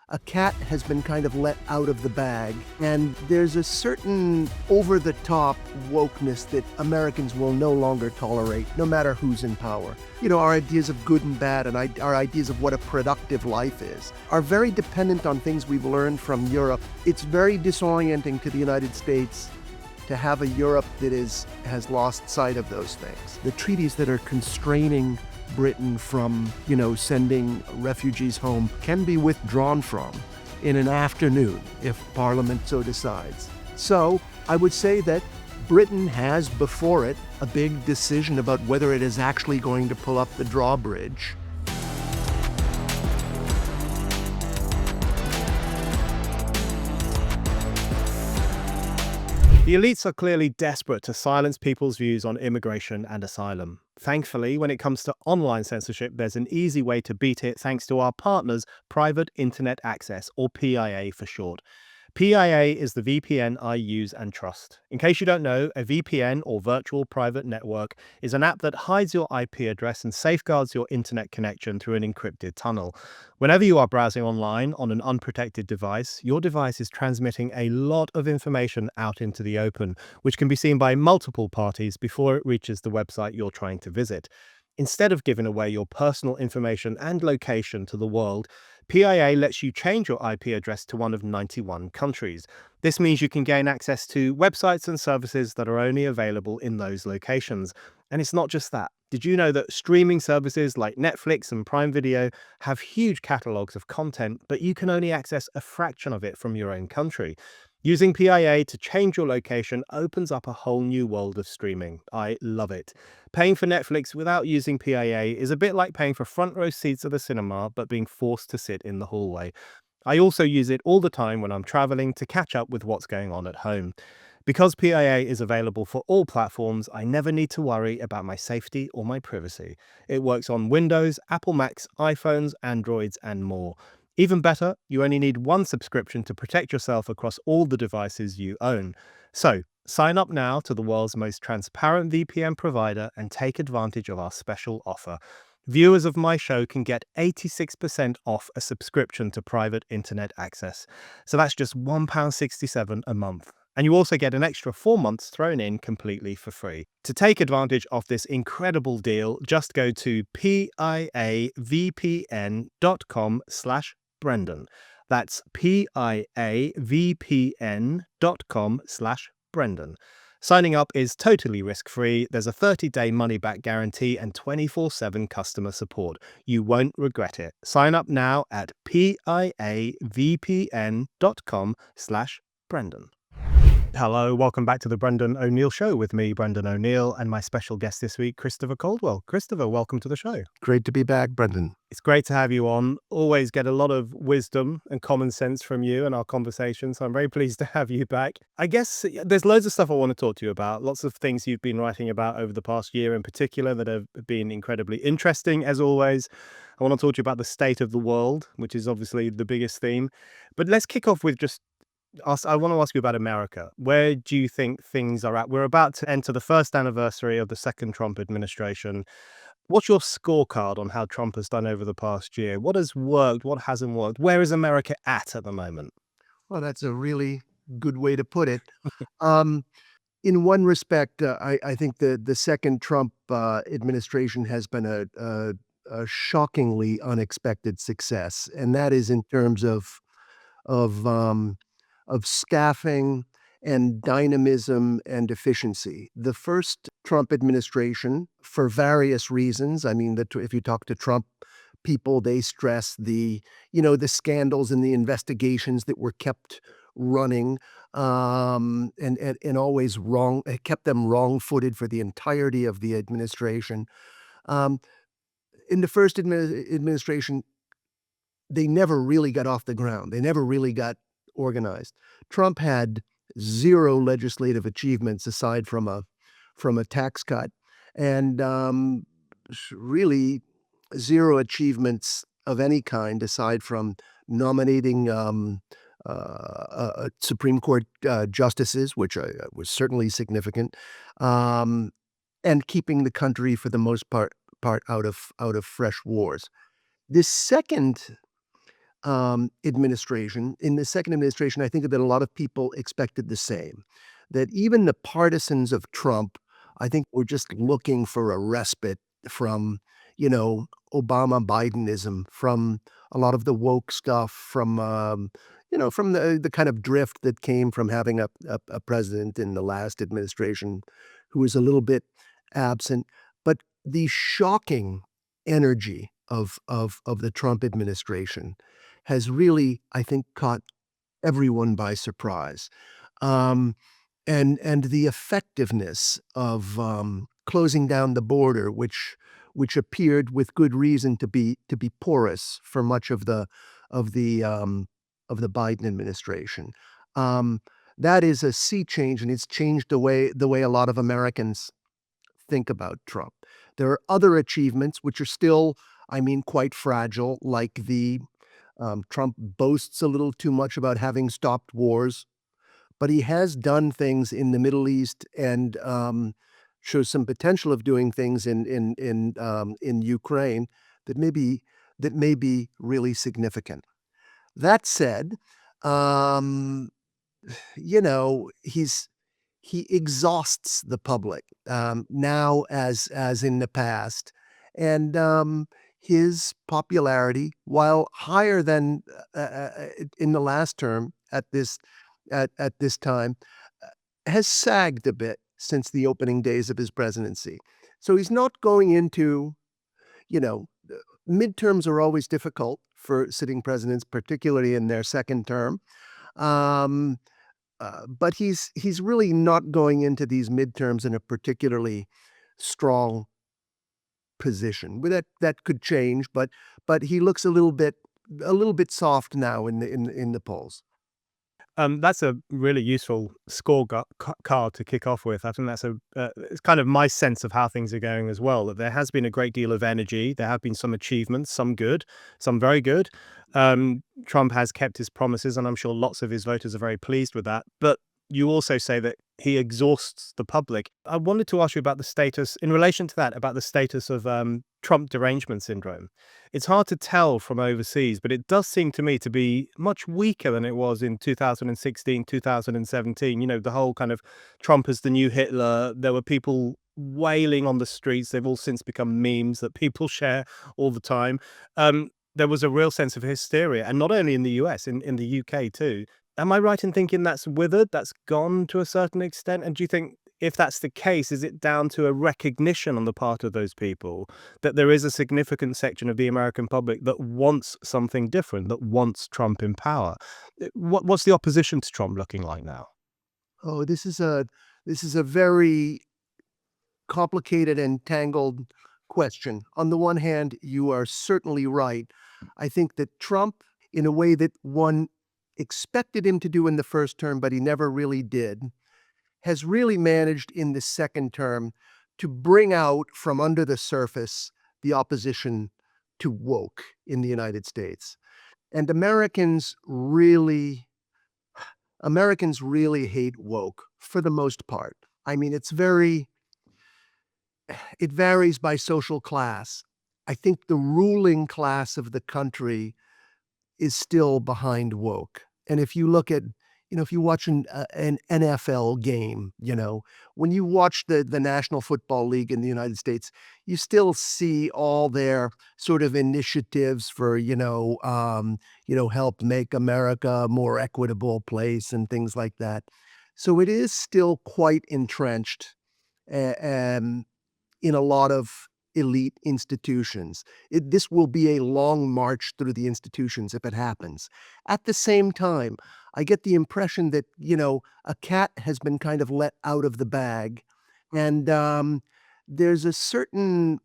a cat has been kind of let out of the bag, and there's a certain over-the-top wokeness that Americans will no longer tolerate, no matter who's in power. Our ideas of good and bad and our ideas of what a productive life is are very dependent on things we've learned from Europe. It's very disorienting to the United States to have a Europe that has lost sight of those things. The treaties that are constraining Britain from, sending refugees home can be withdrawn from in an afternoon if Parliament so decides. So I would say that Britain has before it a big decision about whether it is actually going to pull up the drawbridge. The elites are clearly desperate to silence people's views on immigration and asylum. Thankfully, when it comes to online censorship, there's an easy way to beat it thanks to our partners, Private Internet Access, or PIA for short. PIA is the VPN I use and trust. In case you don't know, a VPN, or virtual private network, is an app that hides your IP address and safeguards your internet connection through an encrypted tunnel. Whenever you are browsing online on an unprotected device, your device is transmitting a lot of information out into the open, which can be seen by multiple parties before it reaches the website you're trying to visit. Instead of giving away your personal information and location to the world, PIA lets you change your IP address to one of 91 countries. This means you can gain access to websites and services that are only available in those locations. And it's not just that. Did you know that streaming services like Netflix and Prime Video have huge catalogs of content, but you can only access a fraction of it from your own country? Using PIA to change your location opens up a whole new world of streaming. I love it. Paying for Netflix without using PIA is a bit like paying for front row seats at the cinema, but being forced to sit in the hallway. I also use it all the time when I'm traveling to catch up with what's going on at home. Because PIA is available for all platforms, I never need to worry about my safety or my privacy. It works on Windows, Apple Macs, iPhones, Androids, and more. Even better, you only need one subscription to protect yourself across all the devices you own. So, sign up now to the world's most transparent VPN provider and take advantage of our special offer. Viewers of my show can get 86% off a subscription to Private Internet Access. So that's just £1.67 a month. And you also get an extra 4 months thrown in completely for free. To take advantage of this incredible deal, just go to piavpn.com/Brendan. That's piavpn.com/Brendan. Signing up is totally risk-free. There's a 30-day money-back guarantee and 24/7 customer support. You won't regret it. Sign up now at piavpn.com/Brendan. Hello, welcome back to the Brendan O'Neill Show with me, Brendan O'Neill, and my special guest this week, Christopher Caldwell. Christopher, welcome to the show. Great to be back, Brendan. It's great to have you on. Always get a lot of wisdom and common sense from you in our conversations, so I'm very pleased to have you back. I guess there's loads of stuff I want to talk to you about, lots of things you've been writing about over the past year in particular that have been incredibly interesting, as always. I want to talk to you about the state of the world, which is obviously the biggest theme. But let's kick off with I want to ask you about America. Where do you think things are at? We're about to enter the first anniversary of the second Trump administration. What's your scorecard on how Trump has done over the past year? What has worked? What hasn't worked? Where is America at the moment? Well, that's a really good way to put it. In one respect, I think the second Trump administration has been a shockingly unexpected success, and that is in terms of staffing and dynamism and efficiency. The first Trump administration, for various reasons, I mean, if you talk to Trump people, they stress the scandals and the investigations that were kept running, and always wrong. It kept them wrong-footed for the entirety of the administration. Um, in the first administration, they never really got off the ground. They never really got organized. Trump had zero legislative achievements aside from a tax cut, and really zero achievements of any kind aside from nominating Supreme Court justices, which was certainly significant, um, and keeping the country for the most part out of fresh wars. This second administration. In the second administration, I think that a lot of people expected the same, that even the partisans of Trump, I think, were just looking for a respite from, Obama Bidenism, from a lot of the woke stuff, from, from the kind of drift that came from having a president in the last administration who was a little bit absent. But the shocking energy of the Trump administration has really, I think, caught everyone by surprise. Um, and the effectiveness of, closing down the border, which appeared with good reason to be porous for much of the, um, of the Biden administration. Um, that is a sea change, and it's changed the way a lot of Americans think about Trump. There are other achievements which are still, I mean, quite fragile, like Trump boasts a little too much about having stopped wars, but he has done things in the Middle East and shows some potential of doing things in Ukraine that may be really significant. That said, um, he exhausts the public, now as in the past, and, his popularity, while higher than, in the last term at this time, has sagged a bit since the opening days of his presidency. So he's not going into, you know, midterms are always difficult for sitting presidents, particularly in their second term. Um but he's really not going into these midterms in a particularly strong position. Well, that could change, but he looks a little bit soft now in the polls. That's a really useful card to kick off with. I think it's kind of my sense of how things are going as well. That there has been a great deal of energy. There have been some achievements, some good, some very good. Trump has kept his promises, and I'm sure lots of his voters are very pleased with that. But you also say that he exhausts the public. I wanted to ask you about the status, in relation to that, about the status of Trump derangement syndrome. It's hard to tell from overseas, but it does seem to me to be much weaker than it was in 2016, 2017. The whole kind of Trump as the new Hitler. There were people wailing on the streets. They've all since become memes that people share all the time. There was a real sense of hysteria, and not only in the US, in the UK too. Am I right in thinking that's withered, that's gone to a certain extent? And do you think, if that's the case, is it down to a recognition on the part of those people that there is a significant section of the American public that wants something different, that wants Trump in power? What's the opposition to Trump looking like now? Oh, this is a very complicated and tangled question. On the one hand, you are certainly right. I think that Trump, in a way that one expected him to do in the first term, but he never really did, has really managed in the second term to bring out from under the surface the opposition to woke in the United States. And Americans really hate woke for the most part. I mean, it varies by social class. I think the ruling class of the country is still behind woke. And if you look at, if you watch an NFL game, when you watch the National Football League in the United States, you still see all their sort of initiatives for, help make America a more equitable place and things like that. So it is still quite entrenched. And in a lot of elite institutions. This will be a long march through the institutions if it happens. At the same time, I get the impression that, a cat has been kind of let out of the bag, and there's a certain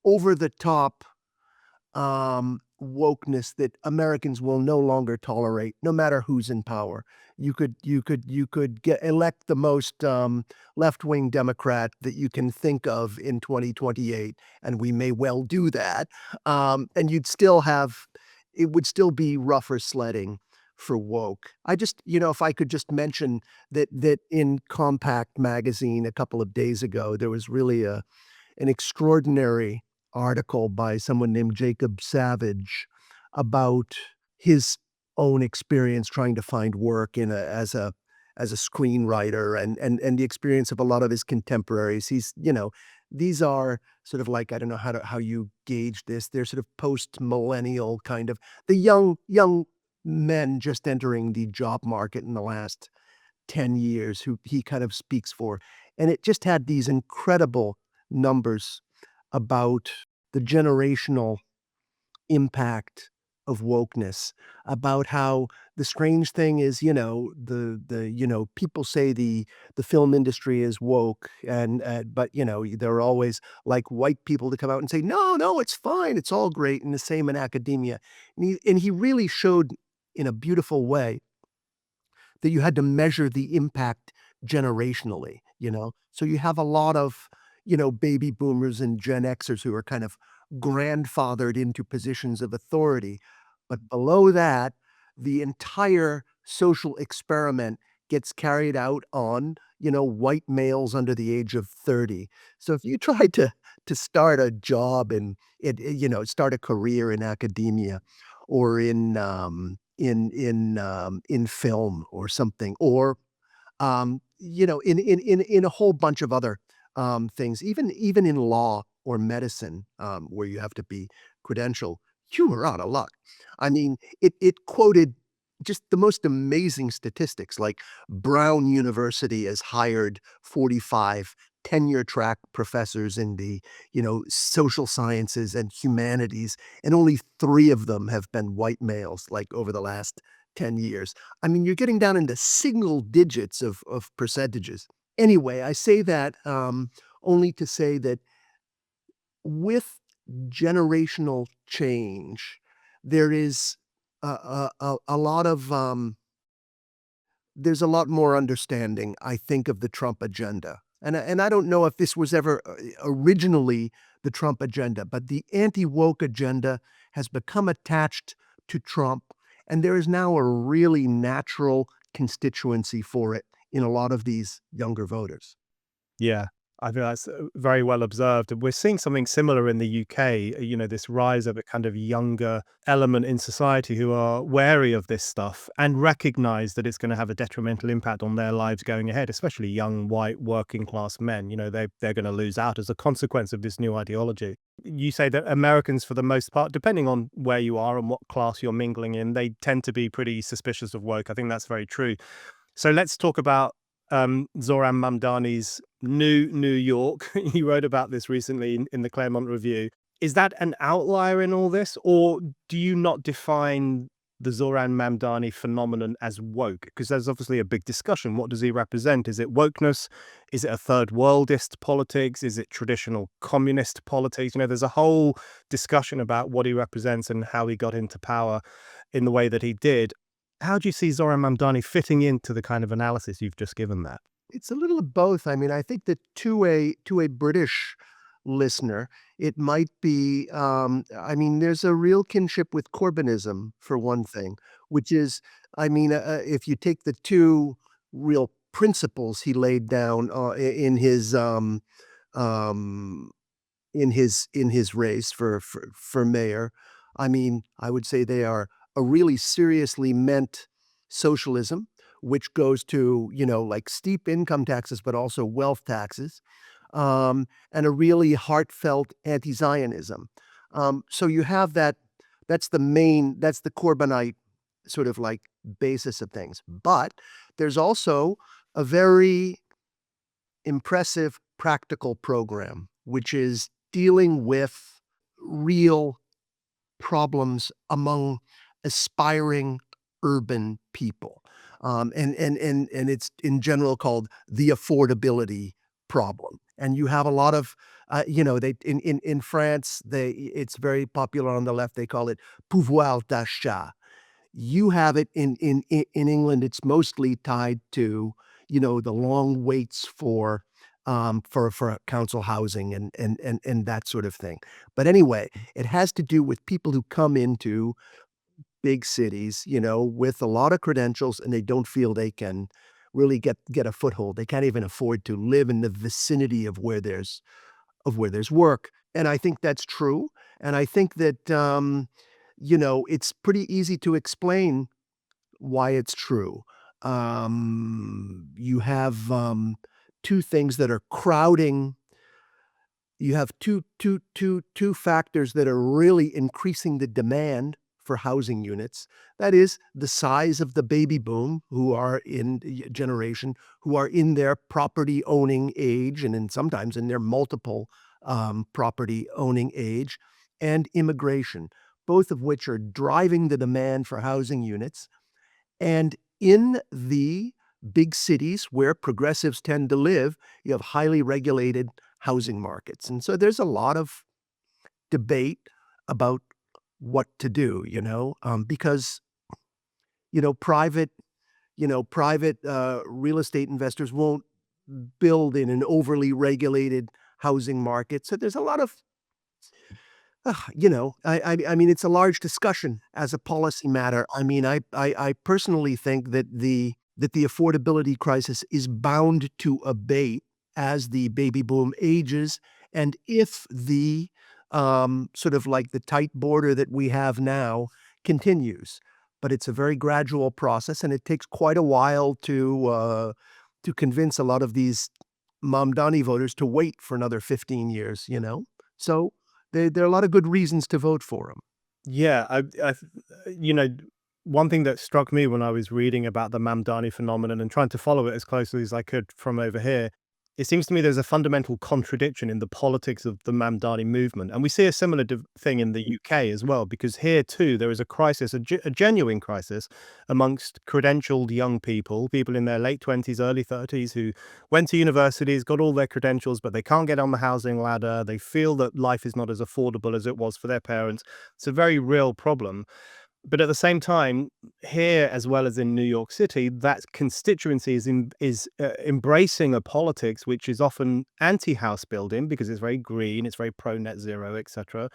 over the top wokeness that Americans will no longer tolerate, no matter who's in power. You could elect the most left wing Democrat that you can think of in 2028, and we may well do that. And it would still be rougher sledding for woke. If I could just mention that in Compact magazine a couple of days ago, there was really an extraordinary article by someone named Jacob Savage about his own experience trying to find work as a screenwriter and the experience of a lot of his contemporaries. These are sort of like, I don't know how you gauge this. They're sort of post-millennial kind of the young men just entering the job market in the last 10 years who he kind of speaks for. And it just had these incredible numbers about the generational impact of wokeness, about how the strange thing is, people say the film industry is woke but there are always like white people to come out and say, "No, no, it's fine. It's all great." And the same in academia. And he really showed in a beautiful way that you had to measure the impact generationally. So you have a lot of, baby boomers and Gen Xers who are kind of grandfathered into positions of authority. But below that, the entire social experiment gets carried out on, white males under the age of 30. So if you tried to start a job and start a career in academia or in film or something, or in a whole bunch of other things, even in law or medicine, where you have to be credentialed, you were out of luck. I mean, it quoted just the most amazing statistics, like Brown University has hired 45 tenure track professors in the social sciences and humanities, and only 3 of them have been white males, like, over the last 10 years. I mean, you're getting down into single digits of percentages. Anyway, I say that, only to say that with generational change, there is a lot of, there's a lot more understanding, I think, of the Trump agenda. And I don't know if this was ever, originally the Trump agenda, but the anti-woke agenda has become attached to Trump, and there is now a really natural constituency for it in a lot of these younger voters. Yeah, I think that's very well observed. And we're seeing something similar in the UK, this rise of a kind of younger element in society who are wary of this stuff and recognize that it's going to have a detrimental impact on their lives going ahead, especially young white working class men. They're going to lose out as a consequence of this new ideology. You say that Americans, for the most part, depending on where you are and what class you're mingling in, they tend to be pretty suspicious of woke. I think that's very true. So let's talk about Zoran Mamdani's New York. He wrote about this recently in the Claremont Review. Is that an outlier in all this, or do you not define the Zoran Mamdani phenomenon as woke? Because there's obviously a big discussion. What does he represent? Is it wokeness? Is it a third worldist politics? Is it traditional communist politics? There's a whole discussion about what he represents and how he got into power in the way that he did. How do you see Zoran Mamdani fitting into the kind of analysis you've just given that? It's a little of both. I mean, I think that to a British listener, it might be, I mean, there's a real kinship with Corbynism for one thing, which is, I mean, if you take the 2 real principles he laid down, um, in his race for mayor, I mean, I would say they are a really seriously meant socialism, which goes to, like steep income taxes, but also wealth taxes, and a really heartfelt anti-Zionism. So you have that. That's the Corbynite sort of like basis of things. But there's also a very impressive practical program, which is dealing with real problems among aspiring urban people. And it's in general called the affordability problem. And you have a lot of, they in France, it's very popular on the left. They call it pouvoir d'achat. You have it in England, it's mostly tied to, the long waits for council housing and that sort of thing. But anyway, it has to do with people who come into big cities, with a lot of credentials, and they don't feel they can really get a foothold. They can't even afford to live in the vicinity of where there's work. And I think that's true. And I think that, it's pretty easy to explain why it's true. You have, 2 things that are crowding. You have two factors that are really increasing the demand for housing units. That is the size of the baby boom who are in generation, who are in their property owning age, and sometimes in their multiple, property owning age, and immigration, both of which are driving the demand for housing units. And in the big cities where progressives tend to live, you have highly regulated housing markets. And so there's a lot of debate about what to do, because, private, real estate investors won't build in an overly regulated housing market. So there's a lot of I mean, it's a large discussion as a policy matter. I mean, I personally think that the affordability crisis is bound to abate as the baby boom ages, and if the, sort of like the tight border that we have now continues. But it's a very gradual process, and it takes quite a while to convince a lot of these Mamdani voters to wait for another 15 years, you know? So there are a lot of good reasons to vote for him. Yeah, you know, one thing that struck me when I was reading about the Mamdani phenomenon and trying to follow it as closely as I could from over here, it seems to me there's a fundamental contradiction in the politics of the Mamdani movement. And we see a similar thing in the UK as well, because here too, there is a crisis, a genuine crisis amongst credentialed young people, people in their late 20s, early 30s, who went to universities, got all their credentials, but they can't get on the housing ladder. They feel that life is not as affordable as it was for their parents. It's a very real problem. But at the same time, here as well as in New York City, that constituency is embracing a politics which is often anti-house building because it's very green, it's very pro net zero, etc.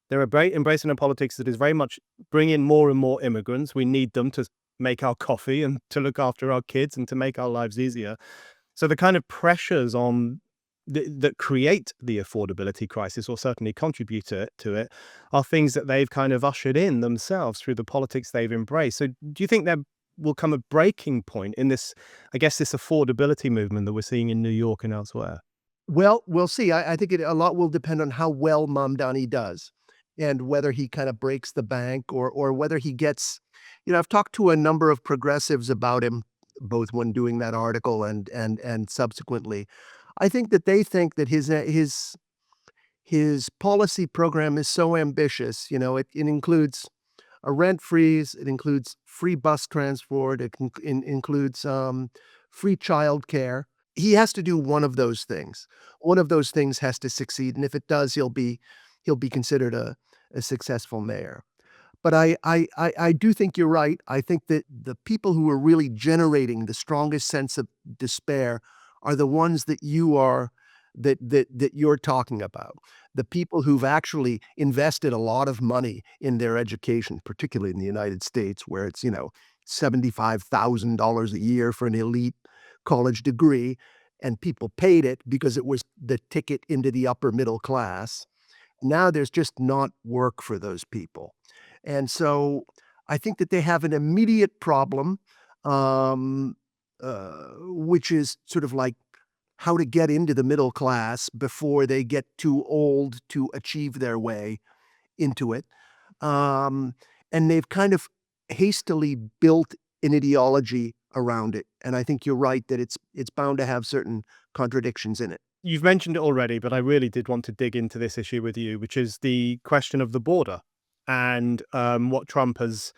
They're embracing a politics that is very much bring in more and more immigrants. We need them to make our coffee and to look after our kids and to make our lives easier. So the kind of pressures on that create the affordability crisis, or certainly contribute to it, are things that they've kind of ushered in themselves through the politics they've embraced. So do you think there will come a breaking point in this, I guess, this affordability movement that we're seeing in New York and elsewhere? Well, we'll see. I think a lot will depend on how well Mamdani does and whether he kind of breaks the bank or whether he gets, I've talked to a number of progressives about him, both when doing that article and subsequently. I think that they think that his policy program is so ambitious. It includes a rent freeze, it includes free bus transport, includes free childcare. He has to do one of those things. One of those things has to succeed, and if it does, he'll be considered a successful mayor. But I do think you're right. I think that the people who are really generating the strongest sense of despair are the ones that you're talking about. The people who've actually invested a lot of money in their education, particularly in the United States, where it's, $75,000 a year for an elite college degree, and people paid it because it was the ticket into the upper middle class. Now there's just not work for those people. And so I think that they have an immediate problem, um, which is sort of like how to get into the middle class before they get too old to achieve their way into it. Um, and they've kind of hastily built an ideology around it. And I think you're right that it's bound to have certain contradictions in it. You've mentioned it already, but I really did want to dig into this issue with you, which is the question of the border and what Trump has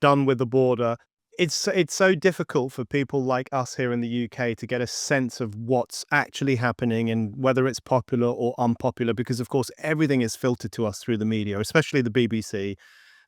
done with the border. It's so difficult for people like us here in the UK to get a sense of what's actually happening and whether it's popular or unpopular, because of course everything is filtered to us through the media, especially the BBC.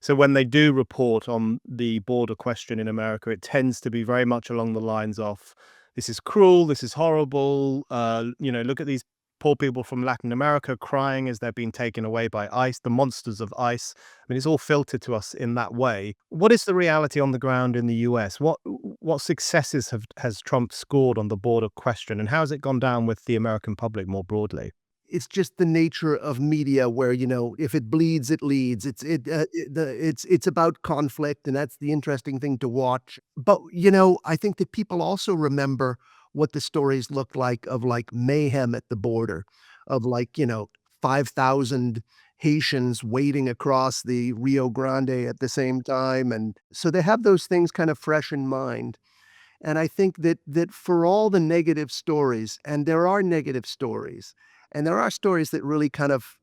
So when they do report on the border question in America, it tends to be very much along the lines of, this is cruel, this is horrible, look at these poor people from Latin America crying as they're being taken away by ICE, the monsters of ICE. I mean, it's all filtered to us in that way. What is the reality on the ground in the US? What successes has Trump scored on the border question, and how has it gone down with the American public more broadly? it's just the nature of media where, if it bleeds, it leads. It's about conflict, and that's the interesting thing to watch. But, I think that people also remember what the stories looked like of, like, mayhem at the border, of, like, 5,000 Haitians wading across the Rio Grande at the same time, and so they have those things kind of fresh in mind. And I think that for all the negative stories, and there are negative stories, and there are stories that really kind of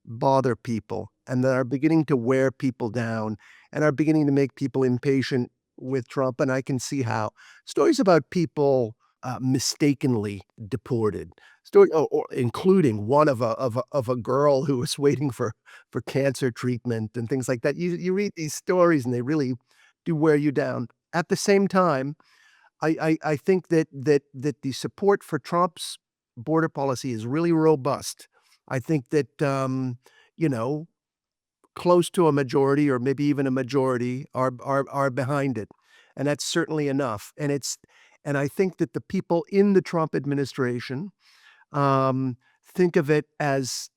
bother people and that are beginning to wear people down and are beginning to make people impatient with Trump, and I can see how. Stories about people, mistakenly deported, or including one of a girl who was waiting for cancer treatment and things like that. You read these stories, and they really do wear you down. At the same time, I think that the support for Trump's border policy is really robust. I think that, you know, close to a majority or maybe even a majority are behind it, and that's certainly enough, and I think that the people in the Trump administration, think of it as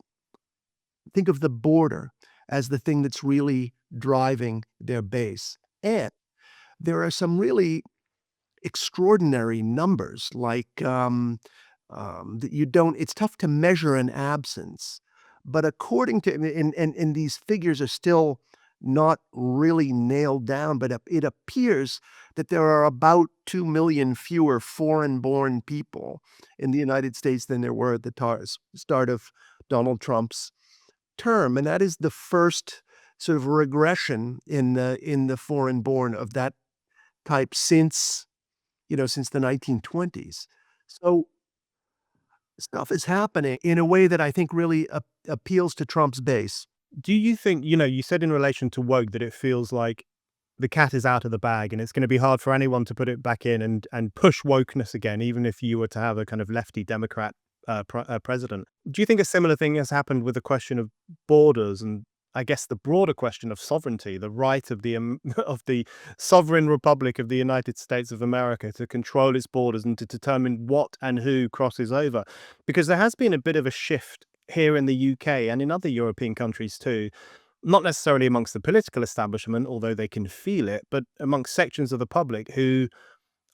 think of the border as the thing that's really driving their base, and there are some really extraordinary numbers, like, that you don't it's tough to measure an absence, but according to and these figures are still not really nailed down, but it appears that there are about 2,000,000 fewer foreign-born people in the United States than there were at the start of Donald Trump's term, and that is the first sort of regression in the foreign-born of that type since the 1920s. So stuff is happening in a way that I think really appeals to Trump's base. Do you think, you said in relation to woke that it feels like the cat is out of the bag and it's going to be hard for anyone to put it back in and push wokeness again, even if you were to have a kind of lefty Democrat president. Do you think a similar thing has happened with the question of borders and I guess the broader question of sovereignty, the right of the of the sovereign republic of the United States of America to control its borders and to determine what and who crosses over? Because there has been a bit of a shift here in the UK and in other European countries too, not necessarily amongst the political establishment, although they can feel it, but amongst sections of the public who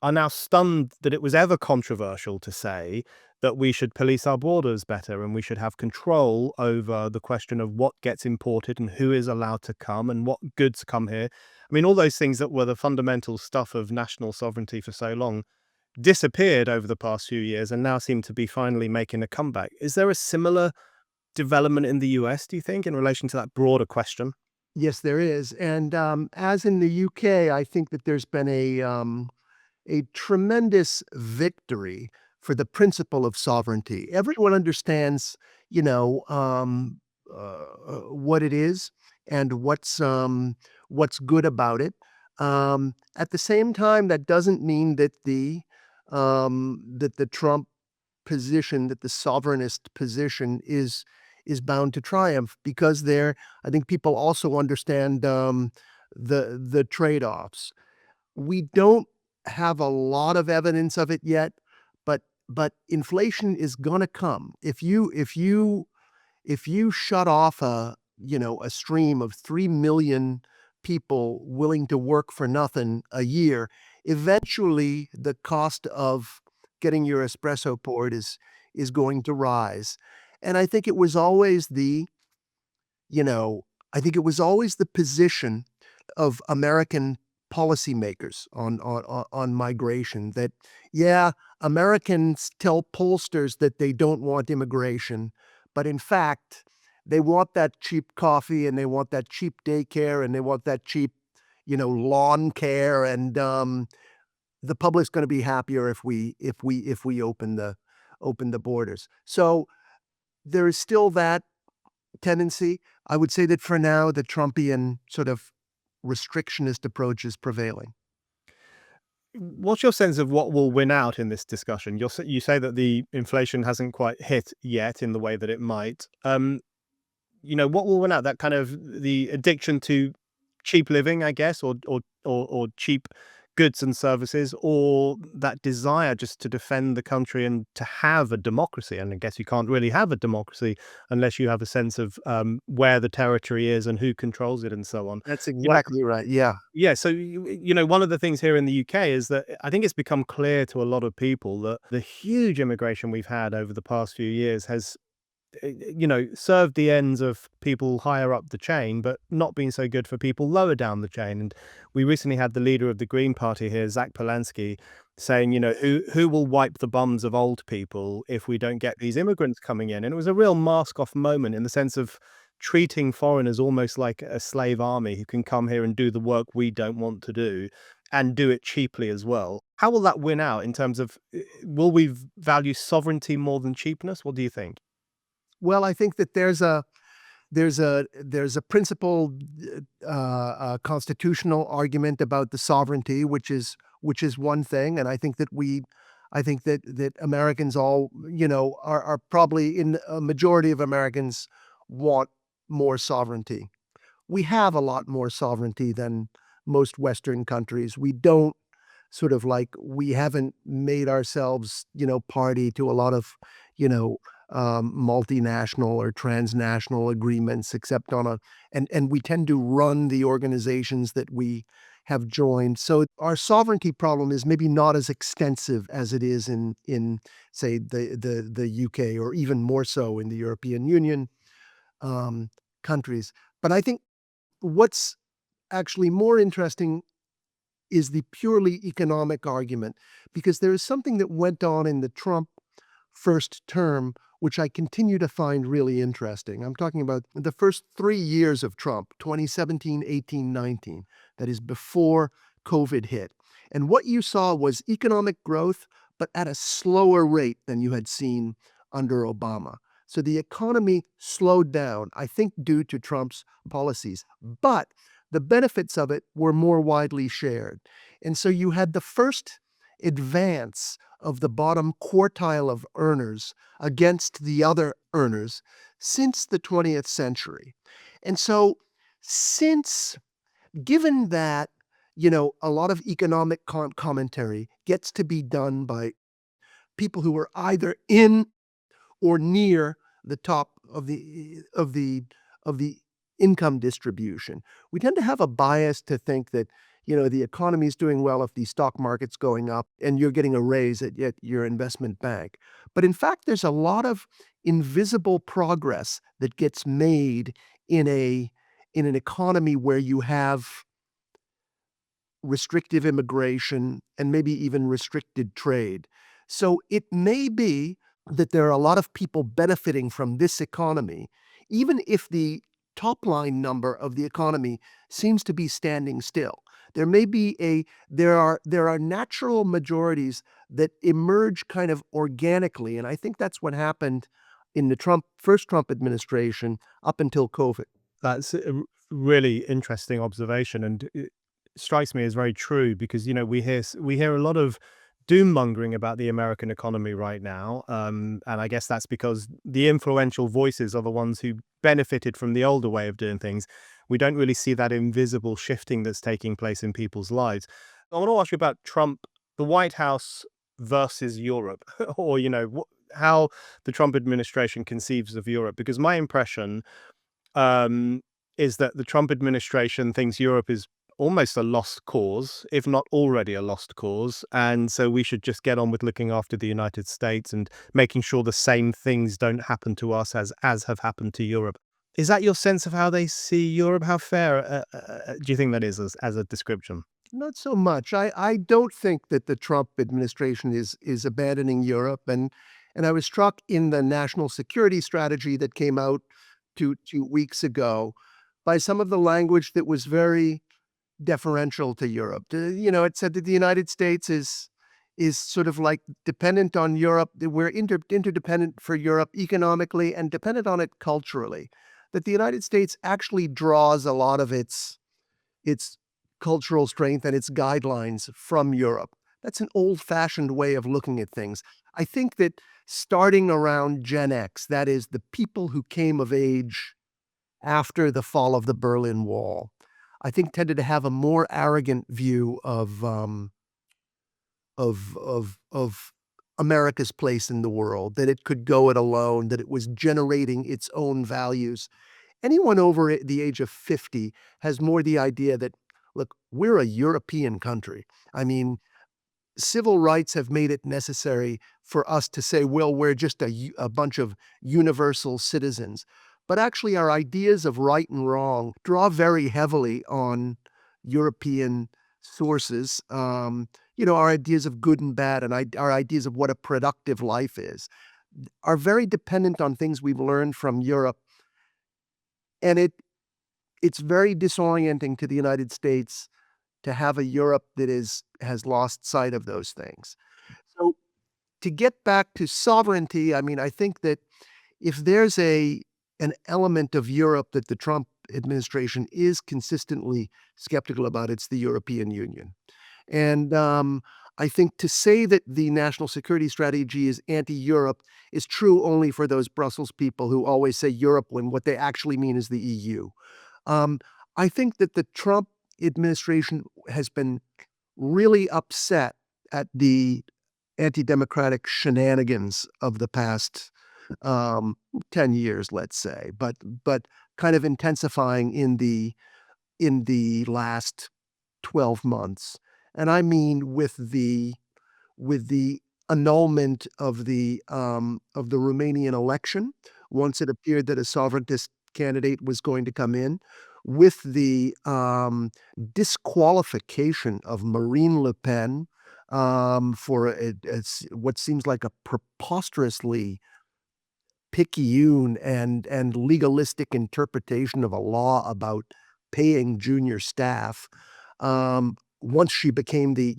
are now stunned that it was ever controversial to say that we should police our borders better and we should have control over the question of what gets imported and who is allowed to come and what goods come here. I mean, all those things that were the fundamental stuff of national sovereignty for so long disappeared over the past few years and now seem to be finally making a comeback. Is there a similar development in the US, do you think, in relation to that broader question? Yes, there is, and, as in the UK, I think that there's been a tremendous victory for the principle of sovereignty. Everyone understands, what it is and what's good about it. At the same time, that doesn't mean that the Trump position, that the sovereignist position is bound to triumph because I think people also understand, the trade-offs. We don't have a lot of evidence of it yet, but inflation is gonna come. If you shut off a stream of 3,000,000 people willing to work for nothing a year, eventually the cost of getting your espresso poured is going to rise. And I think it was always you know, I think it was always the position of American policymakers on migration that, yeah, Americans tell pollsters that they don't want immigration, but in fact, they want that cheap coffee and they want that cheap daycare and they want that cheap, lawn care, and, the public's gonna be happier if we open the borders. So, there is still that tendency. I would say that for now, the Trumpian sort of restrictionist approach is prevailing. What's your sense of what will win out in this discussion? You say that the inflation hasn't quite hit yet in the way that it might. What will win out? That kind of the addiction to cheap living, I guess, or cheap goods and services, or that desire just to defend the country and to have a democracy. And I guess you can't really have a democracy unless you have a sense of where the territory is and who controls it and so on. That's You know, exactly right. Yeah. yeah, so one of the things here in the UK is that I think it's become clear to a lot of people that the huge immigration we've had over the past few years has served the ends of people higher up the chain, but not been so good for people lower down the chain. And we recently had the leader of the Green Party here, Zach Polanski, saying, who will wipe the bums of old people if we don't get these immigrants coming in? And it was a real mask off moment in the sense of treating foreigners almost like a slave army who can come here and do the work we don't want to do and do it cheaply as well. How will that win out in terms of will we value sovereignty more than cheapness? What do you think? Well, I think that there's a principled constitutional argument about the sovereignty, which is one thing, and I think that Americans all are probably in a majority of Americans want more sovereignty. We have a lot more sovereignty than most Western countries. We don't we haven't made ourselves, party to a lot of, you know, multinational or transnational agreements, except on and we tend to run the organizations that we have joined. So our sovereignty problem is maybe not as extensive as it is in say the UK, or even more so in the European Union um, countries. But I think what's actually more interesting is the purely economic argument, because there is something that went on in the Trump first term, which I continue to find really interesting. I'm talking about the first 3 years of Trump, 2017, 18, 19, that is before COVID hit. And what you saw was economic growth, but at a slower rate than you had seen under Obama. So the economy slowed down, I think, due to Trump's policies. But the benefits of it were more widely shared. And so you had the first advance of the bottom quartile of earners against the other earners since the 20th century. And so, since given that, a lot of economic commentary gets to be done by people who are either in or near the top of the income distribution. We tend to have a bias to think that, the economy is doing well if the stock market's going up and you're getting a raise at your investment bank. But in fact, there's a lot of invisible progress that gets made in a in an economy where you have restrictive immigration and maybe even restricted trade. So it may be that there are a lot of people benefiting from this economy, even if the top line number of the economy seems to be standing still. There are natural majorities that emerge kind of organically, and I think that's what happened in the first Trump administration up until COVID. That's a really interesting observation, and it strikes me as very true because we hear a lot of doom mongering about the American economy right now, and I guess that's because the influential voices are the ones who benefited from the older way of doing things. We don't really see that invisible shifting that's taking place in people's lives. I want to ask you about Trump, the White House versus Europe, or how the Trump administration conceives of Europe, because my impression um, is that the Trump administration thinks Europe is almost a lost cause, if not already a lost cause. And so we should just get on with looking after the United States and making sure the same things don't happen to us as have happened to Europe. Is that your sense of how they see Europe? How fair do you think that is as a description? Not so much. I don't think that the Trump administration is abandoning Europe, and I was struck in the national security strategy that came out two weeks ago by some of the language that was very deferential to Europe. It said that the United States is sort of like dependent on Europe. That we're interdependent for Europe economically and dependent on it culturally. That the United States actually draws a lot of its cultural strength and its guidelines from Europe. That's an old-fashioned way of looking at things. I think that starting around Gen X, that is the people who came of age after the fall of the Berlin Wall, I think tended to have a more arrogant view of America's place in the world, that it could go it alone, that it was generating its own values. Anyone over the age of 50 has more the idea that, look, we're a European country. I mean, civil rights have made it necessary for us to say, well, we're just a bunch of universal citizens. But actually, our ideas of right and wrong draw very heavily on European sources. Our ideas of good and bad and our ideas of what a productive life is are very dependent on things we've learned from Europe. And it's very disorienting to the United States to have a Europe that has lost sight of those things. So to get back to sovereignty, I mean, I think that if there's an element of Europe that the Trump administration is consistently skeptical about, it's the European Union. And I think to say that the national security strategy is anti-Europe is true only for those Brussels people who always say Europe when what they actually mean is the EU. Um, I think that the Trump administration has been really upset at the anti-democratic shenanigans of the past 10 years, let's say, but kind of intensifying in the last 12 months. And I mean with the annulment of the Romanian election, once it appeared that a sovereigntist candidate was going to come in, with the disqualification of Marine Le Pen for what seems like a preposterously picayune and legalistic interpretation of a law about paying junior staff. Once she became the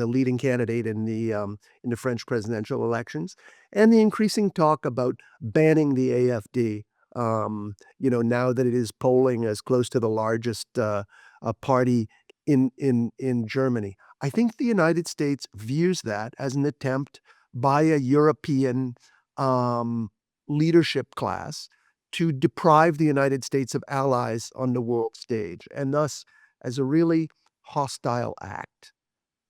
leading candidate in the French presidential elections, and the increasing talk about banning the AfD. Now that it is polling as close to the largest party in Germany, I think the United States views that as an attempt by a European um, leadership class to deprive the United States of allies on the world stage, and thus as a really hostile act.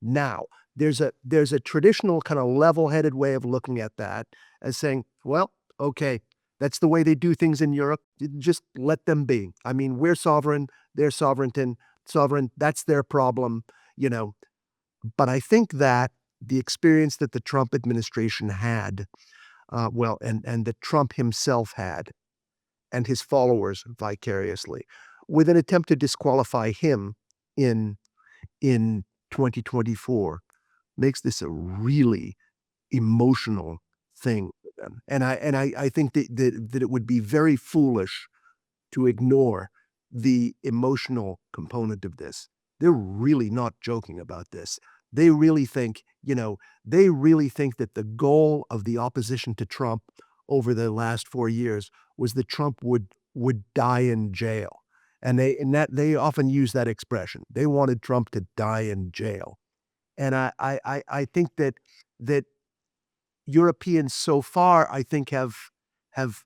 Now, there's a traditional kind of level-headed way of looking at that as saying, well, okay, that's the way they do things in Europe. Just let them be. I mean, we're sovereign, they're sovereign, that's their problem, you know. But I think that the experience that the Trump administration had, and that Trump himself had, and his followers vicariously, with an attempt to disqualify him in in 2024, makes this a really emotional thing for them. And I think that it would be very foolish to ignore the emotional component of this. They're really not joking about this. They really think, they really think that the goal of the opposition to Trump over the last 4 years was that Trump would die in jail. And they often use that expression. They wanted Trump to die in jail. And I think that Europeans so far, I think, have have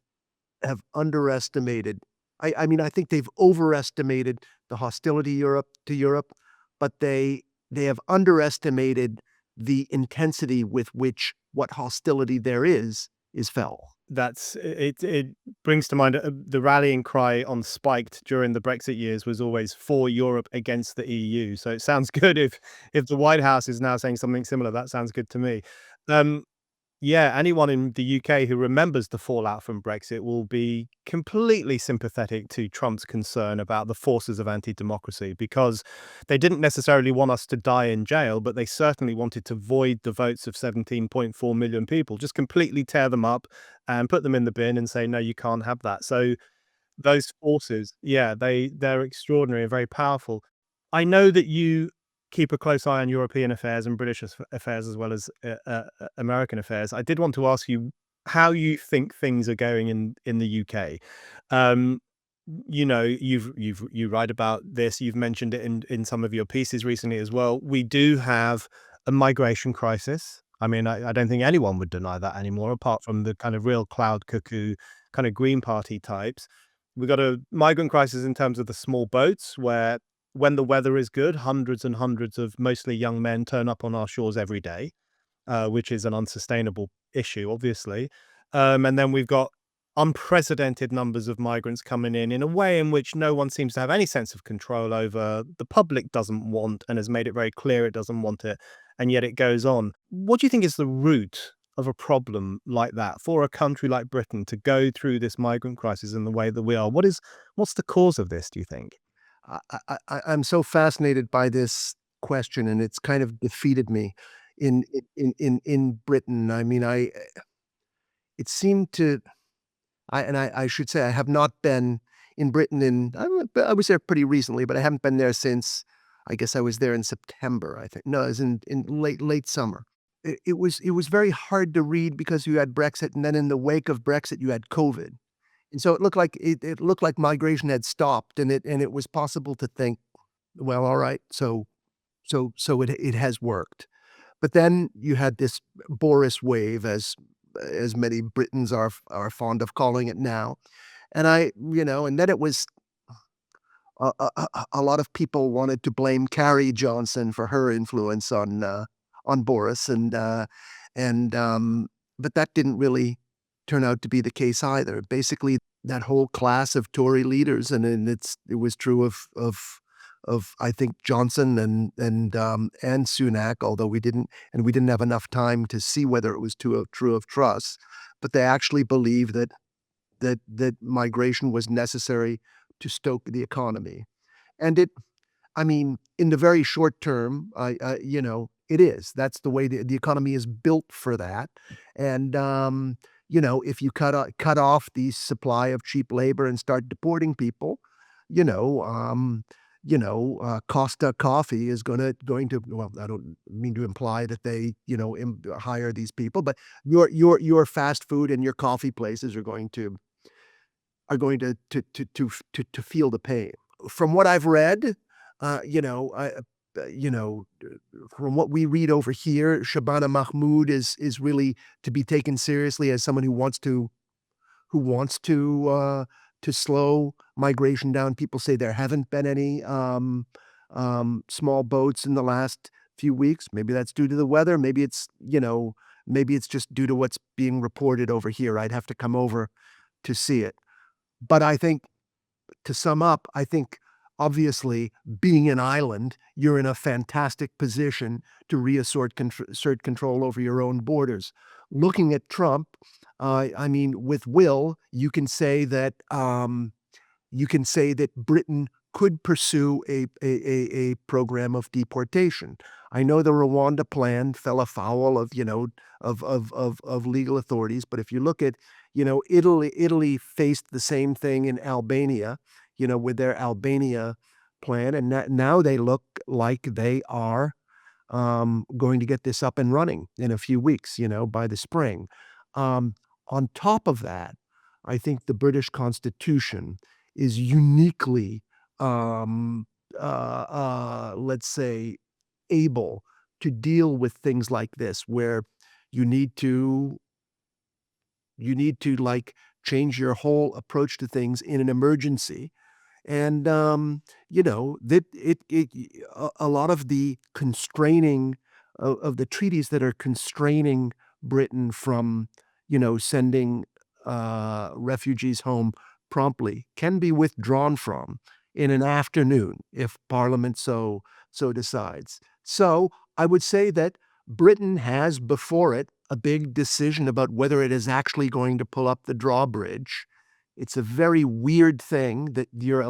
underestimated. I mean, I think they've overestimated the hostility Europe, but they have underestimated the intensity with which what hostility there is felt. That's it. It brings to mind the rallying cry on Spiked during the Brexit years was always for Europe against the EU. So it sounds good if the White House is now saying something similar. That sounds good to me. Um, Yeah, anyone in the UK who remembers the fallout from Brexit will be completely sympathetic to Trump's concern about the forces of anti-democracy because they didn't necessarily want us to die in jail, but they certainly wanted to void the votes of 17.4 million people, just completely tear them up and put them in the bin and say, no, you can't have that. So those forces, yeah, they're extraordinary and very powerful. I know that you keep a close eye on European affairs and British affairs as well as American affairs. I did want to ask you how you think things are going in the UK. Um, you write about this. You've mentioned it in some of your pieces recently as well. We do have a migration crisis. I mean, I don't think anyone would deny that anymore, apart from the kind of real cloud cuckoo kind of Green Party types. We got a migrant crisis in terms of the small boats, where when the weather is good, hundreds and hundreds of mostly young men turn up on our shores every day, which is an unsustainable issue, obviously. And then we've got unprecedented numbers of migrants coming in a way in which no one seems to have any sense of control over. The public doesn't want and has made it very clear it doesn't want it, and yet it goes on. What do you think is the root of a problem like that for a country like Britain to go through this migrant crisis in the way that we are? What's the cause of this, do you think? I'm so fascinated by this question, and it's kind of defeated me in Britain. I mean, it seemed to I should say I have not been in Britain I was there pretty recently, but I haven't been there since I guess I was there in September, I think. No, it was in late summer. It was very hard to read because you had Brexit, and then in the wake of Brexit, you had COVID. And so it looked like migration had stopped, and it was possible to think, "Well, all right, so it has worked." But then you had this Boris wave, as many Britons are fond of calling it now, and then it was a lot of people wanted to blame Carrie Johnson for her influence on Boris, and but that didn't really turn out to be the case either. Basically, that whole class of Tory leaders, it was true of I think Johnson and Sunak, although we didn't have enough time to see whether it was true of Truss, but they actually believed that migration was necessary to stoke the economy. And I mean, in the very short term, it is. That's the way the economy is built for that. And, if you cut off the supply of cheap labor and start deporting people, you know, um, Costa Coffee is going to, well, I don't mean to imply that they, hire these people, but your fast food and your coffee places are going to feel the pain. From what I've read, I you know, from what we read over here, Shabana Mahmood is really to be taken seriously as someone who wants to slow migration down. People say there haven't been any, small boats in the last few weeks. Maybe that's due to the weather. Maybe it's just due to what's being reported over here. I'd have to come over to see it. But I think, to sum up, I think obviously being an island, you're in a fantastic position to assert control over your own borders. Looking at Trump, I mean, with Will, you can say that Britain could pursue a program of deportation. I know the Rwanda plan fell afoul of legal authorities, but if you look at, Italy faced the same thing in Albania, with their Albania plan, and now they look like they are going to get this up and running in a few weeks, by the spring. Um, on top of that, I think the British Constitution is uniquely, um, let's say, able to deal with things like this, where you need to like change your whole approach to things in an emergency. And that a lot of the constraining of the treaties that are constraining Britain from sending refugees home promptly can be withdrawn from in an afternoon if Parliament so decides. So I would say that Britain has before it a big decision about whether it is actually going to pull up the drawbridge. It's a very weird thing that your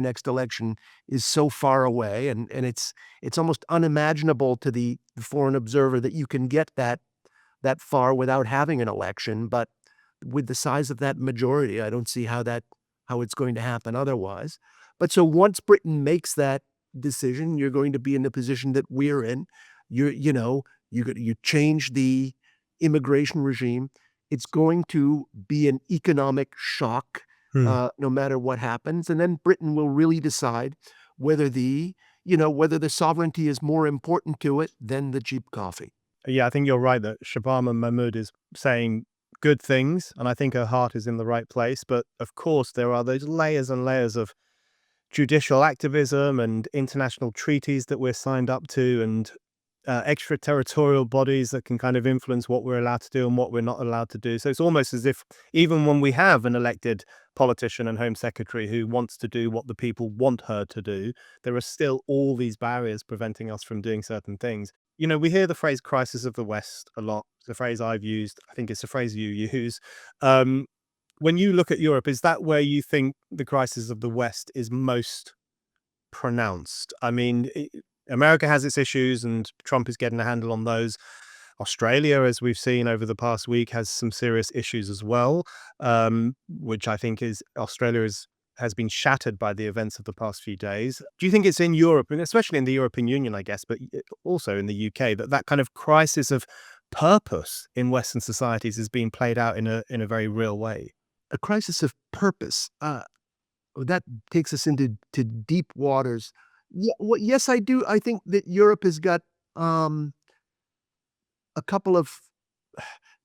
next election is so far away, and it's almost unimaginable to the foreign observer that you can get that far without having an election. But with the size of that majority, I don't see how it's going to happen otherwise. But so once Britain makes that decision, you're going to be in the position that we're in. You change the immigration regime. It's going to be an economic shock, Hmm. no matter what happens, and then Britain will really decide whether the sovereignty is more important to it than the cheap coffee. Yeah, I think you're right that Shabama Mahmood is saying good things, and I think her heart is in the right place. But of course, there are those layers and layers of judicial activism and international treaties that we're signed up to, and extraterritorial bodies that can kind of influence what we're allowed to do and what we're not allowed to do. So it's almost as if even when we have an elected politician and home secretary who wants to do what the people want her to do, there are still all these barriers preventing us from doing certain things. We hear the phrase crisis of the West a lot. It's a phrase I've used. I think it's a phrase you use. Um, when you look at Europe, is that where you think the crisis of the West is most pronounced? I mean, America has its issues, and Trump is getting a handle on those. Australia, as we've seen over the past week, has some serious issues as well, which I think is Australia has been shattered by the events of the past few days. Do you think it's in Europe, and especially in the European Union, I guess, but also in the UK, that kind of crisis of purpose in Western societies is being played out in a very real way? A crisis of purpose. That takes us into deep waters. Yeah, well, yes, I do. I think that Europe has got a couple of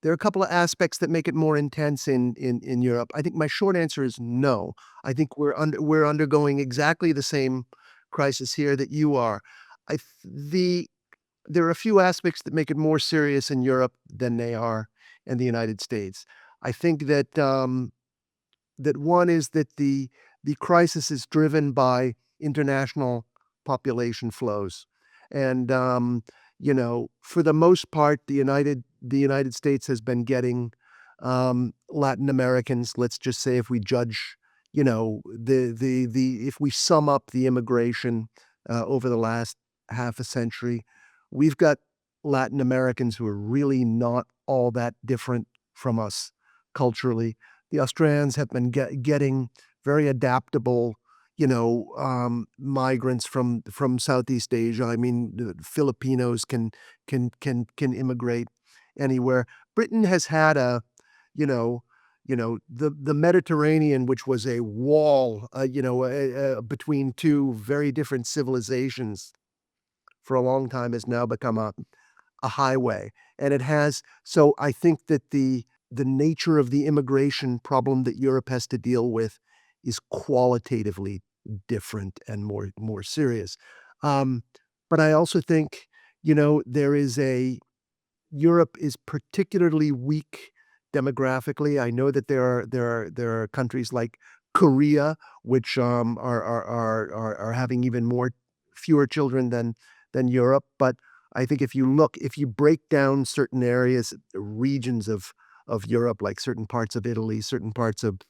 there are a couple of aspects that make it more intense in Europe. I think my short answer is no. I think we're undergoing exactly the same crisis here that you are. I th the There are a few aspects that make it more serious in Europe than they are in the United States. I think that, that one is that the crisis is driven by international population flows. And, for the most part, the United States has been getting, Latin Americans, let's just say if we judge, if we sum up the immigration, over the last half a century, we've got Latin Americans who are really not all that different from us culturally. The Australians have been getting very adaptable, migrants from Southeast Asia. I mean, the Filipinos can immigrate anywhere. Britain has had you know, the Mediterranean, which was a wall, between two very different civilizations for a long time, has now become a highway, and it has so I think that the nature of the immigration problem that Europe has to deal with is qualitatively different and more serious. Um, but I also think, there is a Europe is particularly weak demographically. I know that there are countries like Korea, which, are having even fewer children than Europe, but I think if you break down certain areas, regions of Europe, like certain parts of Italy, certain parts of,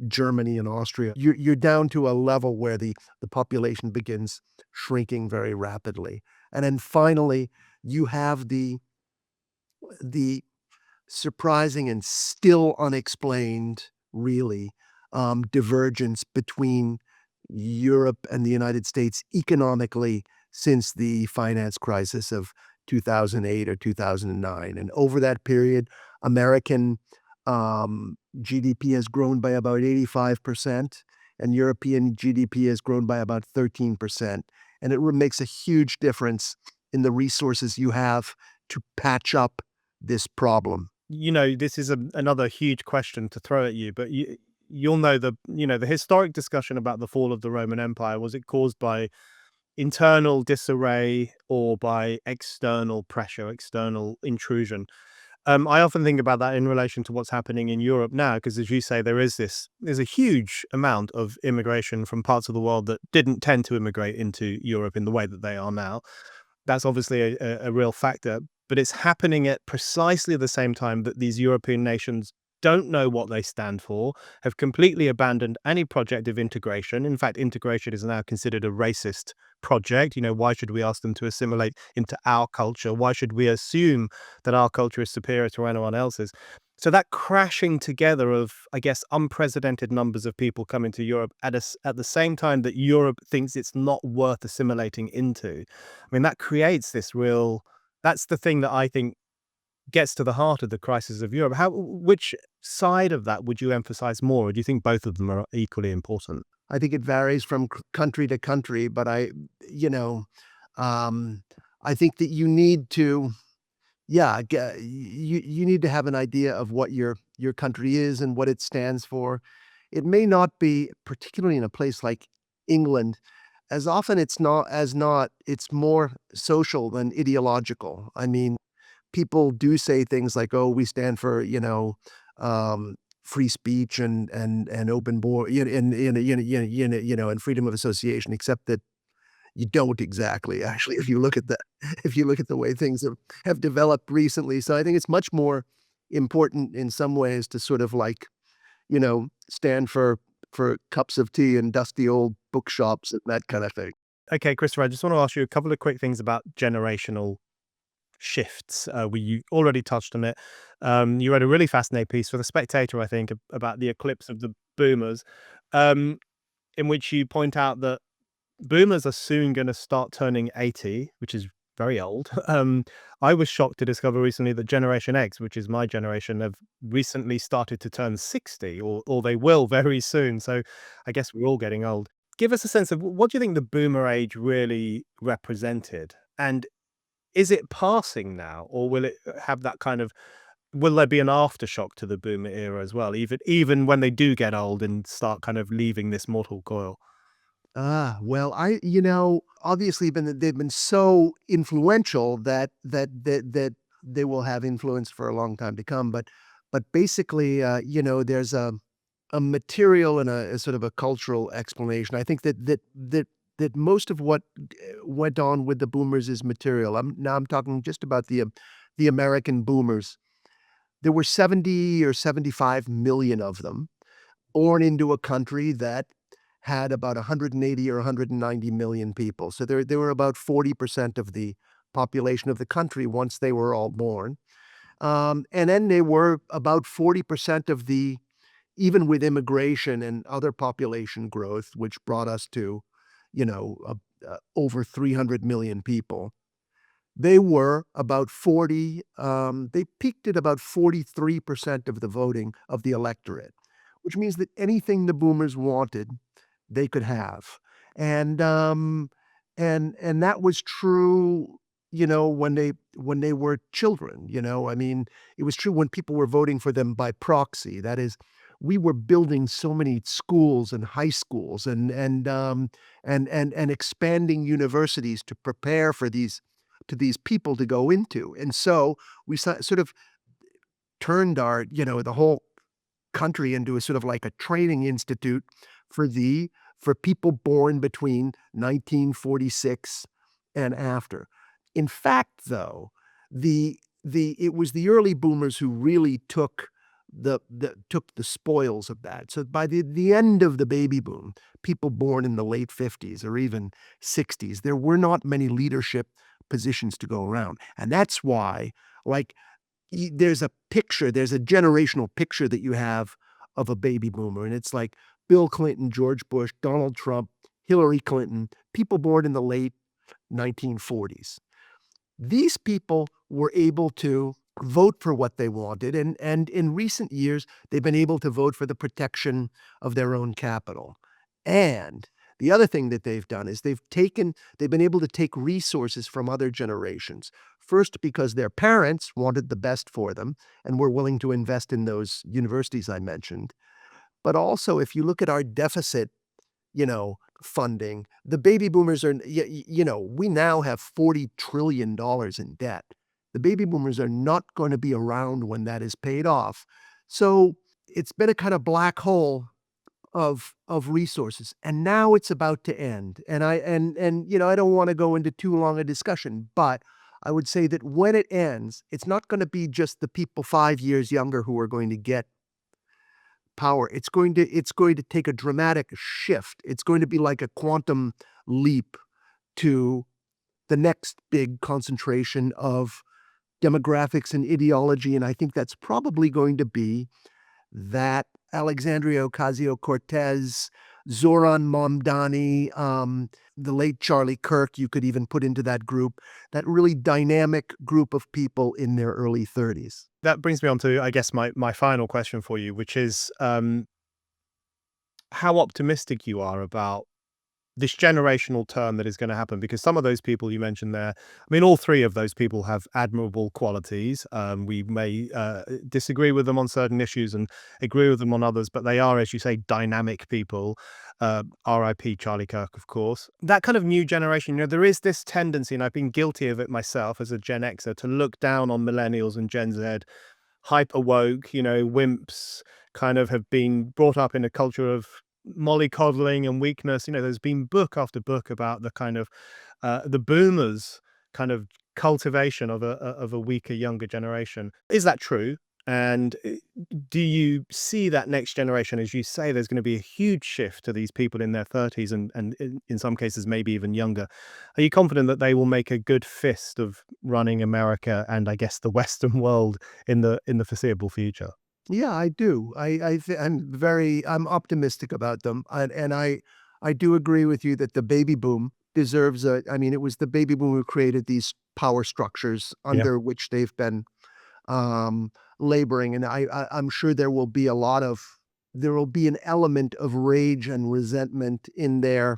Germany and Austria, you're down to a level where the population begins shrinking very rapidly. And then finally, you have the surprising and still unexplained, really, divergence between Europe and the United States economically since the finance crisis of 2008 or 2009. And over that period, American, GDP has grown by about 85%, and European GDP has grown by about 13%. And it makes a huge difference in the resources you have to patch up this problem. This is another huge question to throw at you, but you'll know the historic discussion about the fall of the Roman Empire. Was it caused by internal disarray or by external pressure, external intrusion? I often think about that in relation to what's happening in Europe now, because as you say, there's a huge amount of immigration from parts of the world that didn't tend to immigrate into Europe in the way that they are now. That's obviously a real factor, but it's happening at precisely the same time that these European nations don't know what they stand for, have completely abandoned any project of integration. In fact, integration is now considered a racist project. Why should we ask them to assimilate into our culture? Why should we assume that our culture is superior to anyone else's? So that crashing together of, I guess, unprecedented numbers of people coming to Europe at the same time that Europe thinks it's not worth assimilating into. I mean, that creates this real that's the thing that I think gets to the heart of the crisis of Europe. Which side of that would you emphasize more, or do you think both of them are equally important? I think it varies from country to country, but you know, I think that Yeah, you need to have an idea of what your country is and what it stands for. It may not be, particularly in a place like England, as often it's more social than ideological. I mean, people do say things like, "Oh, we stand for, free speech and open board, and freedom of association," except that you don't exactly, actually, if you look at the if you look at the way things have developed recently. So I think it's much more important in some ways to sort of like, stand for cups of tea and dusty old bookshops and that kind of thing. Okay, Christopher, I just want to ask you a couple of quick things about generational shifts. You already touched on it. You read a really fascinating piece for The Spectator, I think, about the eclipse of the boomers, um, in which you point out that boomers are soon going to start turning 80, which is very old. I was shocked to discover recently that Generation X, which is my generation, have recently started to turn 60, or they will very soon. So I guess we're all getting old. Give us a sense of what do you think the boomer age really represented? And is it passing now, or will it have that kind of will there be an aftershock to the boomer era as well, even when they do get old and start kind of leaving this mortal coil? Well, obviously they've been so influential that they will have influence for a long time to come. But basically, there's a material and a sort of a cultural explanation. I think that most of what went on with the boomers is material. I'm talking just about the American boomers. There were 70 or 75 million of them born into a country that had about 180 or 190 million people. So there were about 40% of the population of the country once they were all born. And then they were about 40% of the, even with immigration and other population growth, which brought us to, over 300 million people. They were about 40, they peaked at about 43% of the voting of the electorate, which means that anything the boomers wanted, they could have. And, and that was true, when they were children, I mean, it was true when people were voting for them by proxy. That is, we were building so many schools and high schools and expanding universities to prepare for these people to go into. And so we sort of turned the whole country into a sort of like a training institute for for people born between 1946 and after. In fact, though, it was the early boomers who really took the spoils of that. So by the end of the baby boom, people born in the late 50s or even 60s, there were not many leadership positions to go around. And that's why, like, there's a generational picture that you have of a baby boomer, and it's like Bill Clinton, George Bush, Donald Trump, Hillary Clinton, people born in the late 1940s. These people were able to vote for what they wanted, and in recent years, they've been able to vote for the protection of their own capital. And the other thing that they've done is they've been able to take resources from other generations. First, because their parents wanted the best for them and were willing to invest in those universities I mentioned. But also, if you look at our deficit, funding, the baby boomers are, we now have $40 trillion in debt. The baby boomers are not going to be around when that is paid off. So it's been a kind of black hole of resources, and now it's about to end. And I don't want to go into too long a discussion, but I would say that when it ends, it's not going to be just the people 5 years younger who are going to get power. It's going to take a dramatic shift. It's going to be like a quantum leap to the next big concentration of demographics and ideology, and I think that's probably going to be that Alexandria Ocasio-Cortez, Zoran Mamdani, the late Charlie Kirk, you could even put into that group, that really dynamic group of people in their early 30s. That brings me on to, I guess, my final question for you, which is how optimistic you are about this generational turn that is going to happen, because some of those people you mentioned there, I mean, all three of those people have admirable qualities. We may disagree with them on certain issues and agree with them on others, but they are, as you say, dynamic people. R.I.P. Charlie Kirk, of course. That kind of new generation, there is this tendency, and I've been guilty of it myself as a Gen Xer, to look down on millennials and Gen Z, hyper woke, wimps, kind of have been brought up in a culture of mollycoddling and weakness. There's been book after book about the kind of the boomers kind of cultivation of a weaker, younger generation. Is that true? And do you see that next generation, as you say, there's going to be a huge shift to these people in their 30s and in some cases maybe even younger? Are you confident that they will make a good fist of running America and, I guess, the Western world in the foreseeable future? Yeah, I do. I'm optimistic about them, and I do agree with you that the baby boom deserves a. I mean, it was the baby boom who created these power structures Yeah. under which they've been laboring, and I'm sure there will be an element of rage and resentment in their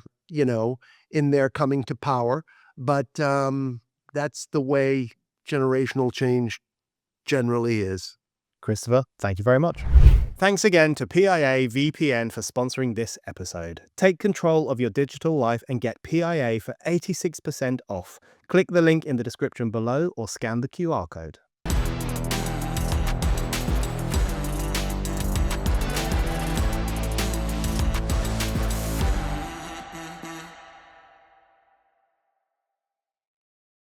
coming to power, but that's the way generational change generally is. Christopher, thank you very much. Thanks again to PIA VPN for sponsoring this episode. Take control of your digital life and get PIA for 86% off. Click the link in the description below or scan the QR code.